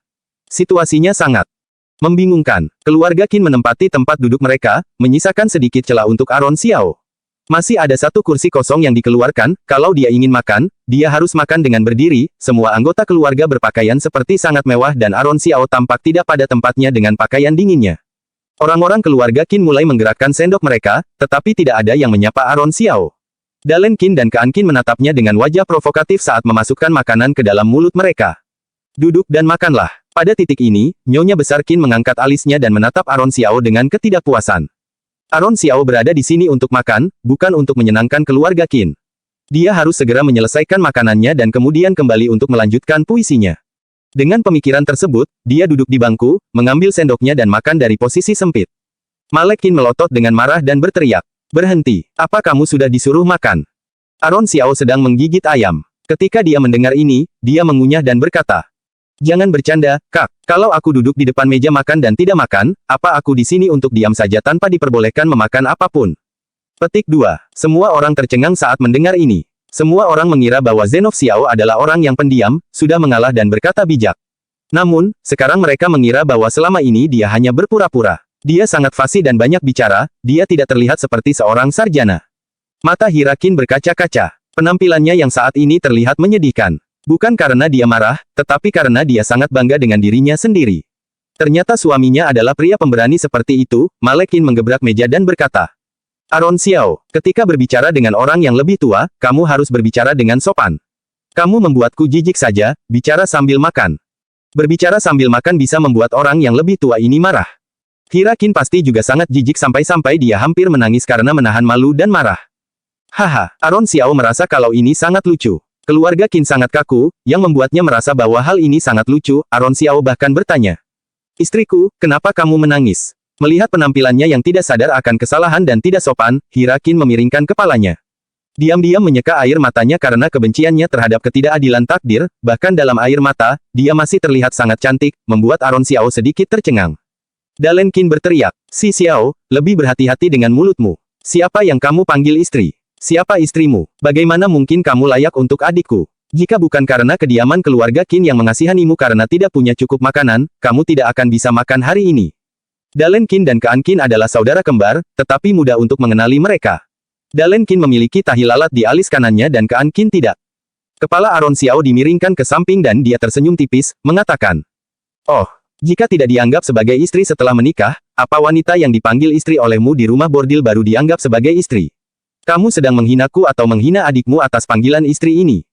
Situasinya sangat membingungkan. Keluarga Qin menempati tempat duduk mereka, menyisakan sedikit celah untuk Aron Xiao. Masih ada 1 kursi kosong yang dikeluarkan, kalau dia ingin makan, dia harus makan dengan berdiri. Semua anggota keluarga berpakaian seperti sangat mewah dan Aron Xiao tampak tidak pada tempatnya dengan pakaian dinginnya. Orang-orang keluarga Qin mulai menggerakkan sendok mereka, tetapi tidak ada yang menyapa Aron Xiao. Dalen Qin dan Kaan Qin menatapnya dengan wajah provokatif saat memasukkan makanan ke dalam mulut mereka. "Duduk dan makanlah." Pada titik ini, Nyonya besar Qin mengangkat alisnya dan menatap Aron Xiao dengan ketidakpuasan. Aron Xiao berada di sini untuk makan, bukan untuk menyenangkan keluarga Qin. Dia harus segera menyelesaikan makanannya dan kemudian kembali untuk melanjutkan puisinya. Dengan pemikiran tersebut, dia duduk di bangku, mengambil sendoknya dan makan dari posisi sempit. Malek Qin melotot dengan marah dan berteriak, "Berhenti, apa kamu sudah disuruh makan?" Aron Xiao sedang menggigit ayam. Ketika dia mendengar ini, dia mengunyah dan berkata, "Jangan bercanda, Kak. Kalau aku duduk di depan meja makan dan tidak makan, apa aku di sini untuk diam saja tanpa diperbolehkan memakan apapun?" Petik 2. Semua orang tercengang saat mendengar ini. Semua orang mengira bahwa Zenov Xiao adalah orang yang pendiam, sudah mengalah dan berkata bijak. Namun, sekarang mereka mengira bahwa selama ini dia hanya berpura-pura. Dia sangat fasih dan banyak bicara, dia tidak terlihat seperti seorang sarjana. Mata Hira Qin berkaca-kaca. Penampilannya yang saat ini terlihat menyedihkan. Bukan karena dia marah, tetapi karena dia sangat bangga dengan dirinya sendiri. Ternyata suaminya adalah pria pemberani seperti itu. Malek Qin menggebrak meja dan berkata, "Aron Xiao, ketika berbicara dengan orang yang lebih tua, kamu harus berbicara dengan sopan. Kamu membuatku jijik saja, bicara sambil makan." Berbicara sambil makan bisa membuat orang yang lebih tua ini marah. Hira Qin pasti juga sangat jijik sampai-sampai dia hampir menangis karena menahan malu dan marah. Haha, Aaron Xiao merasa kalau ini sangat lucu. Keluarga Qin sangat kaku, yang membuatnya merasa bahwa hal ini sangat lucu. Aaron Xiao bahkan bertanya, "Istriku, kenapa kamu menangis?" Melihat penampilannya yang tidak sadar akan kesalahan dan tidak sopan, Hira Qin memiringkan kepalanya. Diam-diam menyeka air matanya karena kebenciannya terhadap ketidakadilan takdir, bahkan dalam air mata, dia masih terlihat sangat cantik, membuat Aaron Xiao sedikit tercengang. Dalen Qin berteriak, "Si Xiao, lebih berhati-hati dengan mulutmu. Siapa yang kamu panggil istri? Siapa istrimu? Bagaimana mungkin kamu layak untuk adikku? Jika bukan karena kediaman keluarga Qin yang mengasihanimu karena tidak punya cukup makanan, kamu tidak akan bisa makan hari ini." Dalen Qin dan Kean Qin adalah saudara kembar, tetapi mudah untuk mengenali mereka. Dalen Qin memiliki tahi lalat di alis kanannya dan Kean Qin tidak. Kepala Aaron Xiao dimiringkan ke samping dan dia tersenyum tipis, mengatakan, "Oh, jika tidak dianggap sebagai istri setelah menikah, apa wanita yang dipanggil istri olehmu di rumah bordil baru dianggap sebagai istri? Kamu sedang menghinaku atau menghina adikmu atas panggilan istri ini?"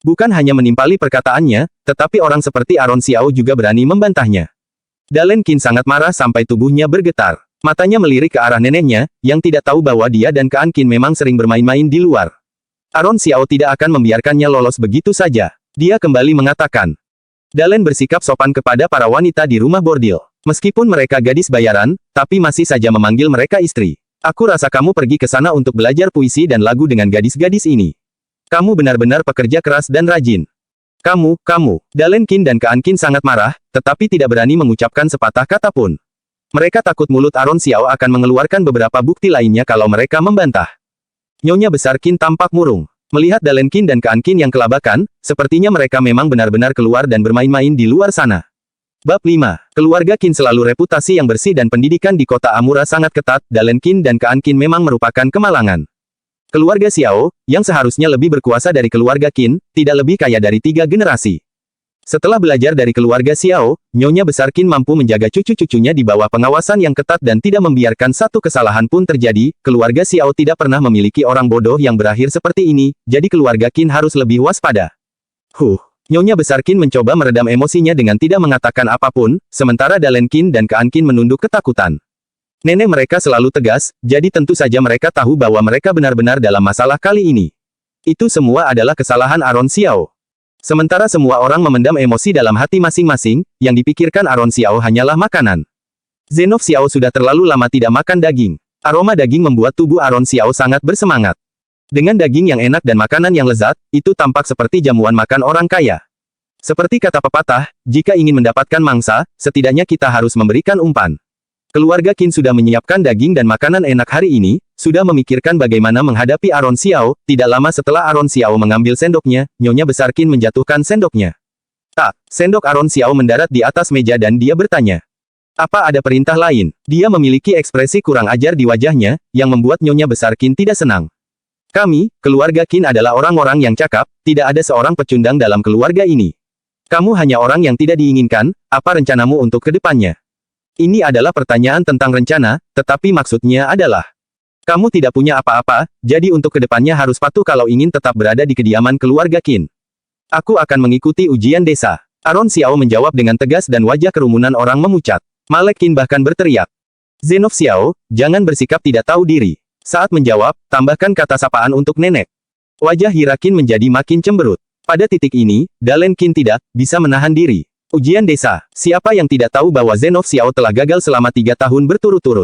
Bukan hanya menimpali perkataannya, tetapi orang seperti Aaron Xiao juga berani membantahnya. Dalen Qin sangat marah sampai tubuhnya bergetar. Matanya melirik ke arah neneknya, yang tidak tahu bahwa dia dan Kean Qin memang sering bermain-main di luar. Aaron Xiao tidak akan membiarkannya lolos begitu saja. Dia kembali mengatakan, "Dalen bersikap sopan kepada para wanita di rumah bordil. Meskipun mereka gadis bayaran, tapi masih saja memanggil mereka istri. Aku rasa kamu pergi ke sana untuk belajar puisi dan lagu dengan gadis-gadis ini. Kamu benar-benar pekerja keras dan rajin." Kamu. Dalen Qin dan Kean Qin sangat marah, tetapi tidak berani mengucapkan sepatah kata pun. Mereka takut mulut Aaron Xiao akan mengeluarkan beberapa bukti lainnya kalau mereka membantah. Nyonya besar Qin tampak murung. Melihat Dalen Qin dan Kean Qin yang kelabakan, sepertinya mereka memang benar-benar keluar dan bermain-main di luar sana. Bab 5. Keluarga Qin selalu reputasi yang bersih dan pendidikan di kota Amura sangat ketat. Dalen Qin dan Kean Qin memang merupakan kemalangan. Keluarga Xiao, yang seharusnya lebih berkuasa dari keluarga Qin, tidak lebih kaya dari 3 generasi. Setelah belajar dari keluarga Xiao, Nyonya besar Qin mampu menjaga cucu-cucunya di bawah pengawasan yang ketat dan tidak membiarkan satu kesalahan pun terjadi. Keluarga Xiao tidak pernah memiliki orang bodoh yang berakhir seperti ini, jadi keluarga Qin harus lebih waspada. Nyonya besar Qin mencoba meredam emosinya dengan tidak mengatakan apapun, sementara Dalen Qin dan Kean Qin menunduk ketakutan. Nenek mereka selalu tegas, jadi tentu saja mereka tahu bahwa mereka benar-benar dalam masalah kali ini. Itu semua adalah kesalahan Aaron Xiao. Sementara semua orang memendam emosi dalam hati masing-masing, yang dipikirkan Aaron Xiao hanyalah makanan. Zenov Xiao sudah terlalu lama tidak makan daging. Aroma daging membuat tubuh Aaron Xiao sangat bersemangat. Dengan daging yang enak dan makanan yang lezat, itu tampak seperti jamuan makan orang kaya. Seperti kata pepatah, jika ingin mendapatkan mangsa, setidaknya kita harus memberikan umpan. Keluarga Qin sudah menyiapkan daging dan makanan enak hari ini, sudah memikirkan bagaimana menghadapi Aaron Xiao. Tidak lama setelah Aaron Xiao mengambil sendoknya, Nyonya besar Qin menjatuhkan sendoknya. Sendok Aaron Xiao mendarat di atas meja dan dia bertanya, "Apa ada perintah lain?" Dia memiliki ekspresi kurang ajar di wajahnya, yang membuat Nyonya besar Qin tidak senang. "Kami, keluarga Qin adalah orang-orang yang cakap, tidak ada seorang pecundang dalam keluarga ini. Kamu hanya orang yang tidak diinginkan, apa rencanamu untuk ke depannya?" Ini adalah pertanyaan tentang rencana, tetapi maksudnya adalah, kamu tidak punya apa-apa, jadi untuk kedepannya harus patuh kalau ingin tetap berada di kediaman keluarga Qin. Aku akan mengikuti ujian desa. Aaron Xiao menjawab dengan tegas dan wajah kerumunan orang memucat. Malek Qin bahkan berteriak, "Zenov Xiao, jangan bersikap tidak tahu diri." Saat menjawab, tambahkan kata sapaan untuk nenek. Wajah Hira Qin menjadi makin cemberut. Pada titik ini, Dalen Qin tidak bisa menahan diri. Ujian desa. Siapa yang tidak tahu bahwa Zenov Xiao telah gagal selama 3 tahun berturut-turut?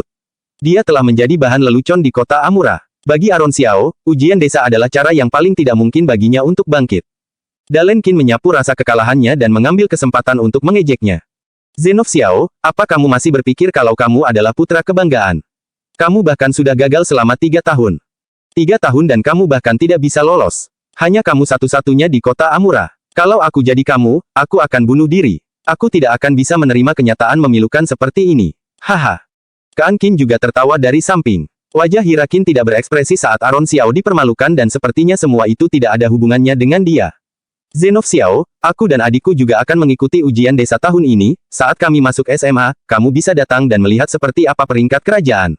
Dia telah menjadi bahan lelucon di kota Amura. Bagi Aaron Xiao, ujian desa adalah cara yang paling tidak mungkin baginya untuk bangkit. Dalen Qin menyapu rasa kekalahannya dan mengambil kesempatan untuk mengejeknya. "Zenov Xiao, apa kamu masih berpikir kalau kamu adalah putra kebanggaan? Kamu bahkan sudah gagal selama 3 tahun. 3 tahun dan kamu bahkan tidak bisa lolos. Hanya kamu satu-satunya di kota Amura. Kalau aku jadi kamu, aku akan bunuh diri. Aku tidak akan bisa menerima kenyataan memilukan seperti ini." Haha. Kean Qin juga tertawa dari samping. Wajah Hira Qin tidak berekspresi saat Aaron Xiao dipermalukan dan sepertinya semua itu tidak ada hubungannya dengan dia. "Zenov Xiao, aku dan adikku juga akan mengikuti ujian desa tahun ini. Saat kami masuk SMA, kamu bisa datang dan melihat seperti apa peringkat kerajaan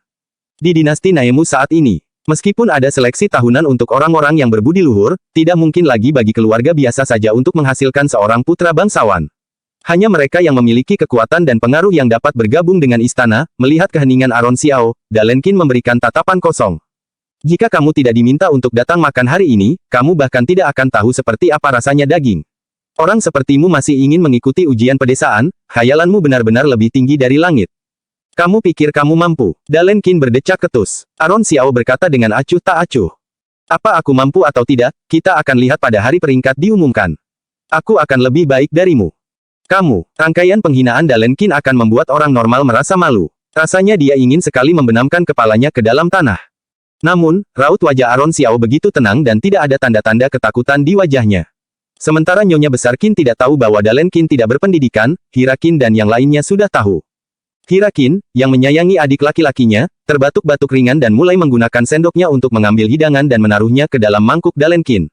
di dinasti Naemu saat ini. Meskipun ada seleksi tahunan untuk orang-orang yang berbudi luhur, tidak mungkin lagi bagi keluarga biasa saja untuk menghasilkan seorang putra bangsawan." Hanya mereka yang memiliki kekuatan dan pengaruh yang dapat bergabung dengan istana. Melihat keheningan Aron Xiao, Dalen Qin memberikan tatapan kosong. Jika kamu tidak diminta untuk datang makan hari ini, kamu bahkan tidak akan tahu seperti apa rasanya daging. Orang sepertimu masih ingin mengikuti ujian pedesaan, khayalanmu benar-benar lebih tinggi dari langit. Kamu pikir kamu mampu? Dalen Qin berdecak ketus. Aron Xiao berkata dengan acuh tak acuh. Apa aku mampu atau tidak, kita akan lihat pada hari peringkat diumumkan. Aku akan lebih baik darimu. Kamu, rangkaian penghinaan Dalen Qin akan membuat orang normal merasa malu. Rasanya dia ingin sekali membenamkan kepalanya ke dalam tanah. Namun, raut wajah Aron Xiao begitu tenang dan tidak ada tanda-tanda ketakutan di wajahnya. Sementara Nyonya Besar Qin tidak tahu bahwa Dalen Qin tidak berpendidikan, Hira Qin dan yang lainnya sudah tahu. Hira Qin, yang menyayangi adik laki-lakinya, terbatuk-batuk ringan dan mulai menggunakan sendoknya untuk mengambil hidangan dan menaruhnya ke dalam mangkuk Dalen Qin.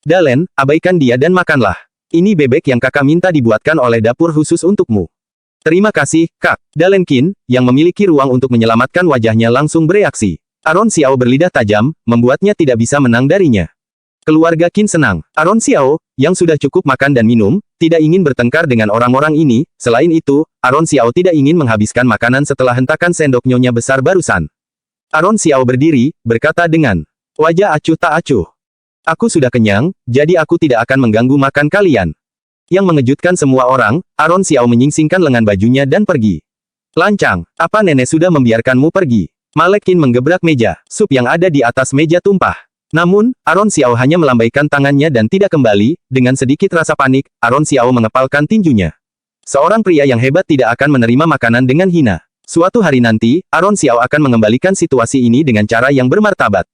Dalen, abaikan dia dan makanlah. Ini bebek yang kakak minta dibuatkan oleh dapur khusus untukmu. Terima kasih, Kak. Dalen Qin, yang memiliki ruang untuk menyelamatkan wajahnya langsung bereaksi. Aron Xiao berlidah tajam, membuatnya tidak bisa menang darinya. Keluarga Qin senang. Aron Xiao, yang sudah cukup makan dan minum, tidak ingin bertengkar dengan orang-orang ini. Selain itu, Aron Xiao tidak ingin menghabiskan makanan setelah hentakan sendok Nyonya besar barusan. Aron Xiao berdiri, berkata dengan wajah acuh tak acuh. Aku sudah kenyang, jadi aku tidak akan mengganggu makan kalian. Yang mengejutkan semua orang, Aron Xiao menyingsingkan lengan bajunya dan pergi. Lancang, apa nenek sudah membiarkanmu pergi? Malek Qin menggebrak meja, sup yang ada di atas meja tumpah. Namun, Aron Xiao hanya melambaikan tangannya dan tidak kembali. Dengan sedikit rasa panik, Aron Xiao mengepalkan tinjunya. Seorang pria yang hebat tidak akan menerima makanan dengan hina. Suatu hari nanti, Aron Xiao akan mengembalikan situasi ini dengan cara yang bermartabat.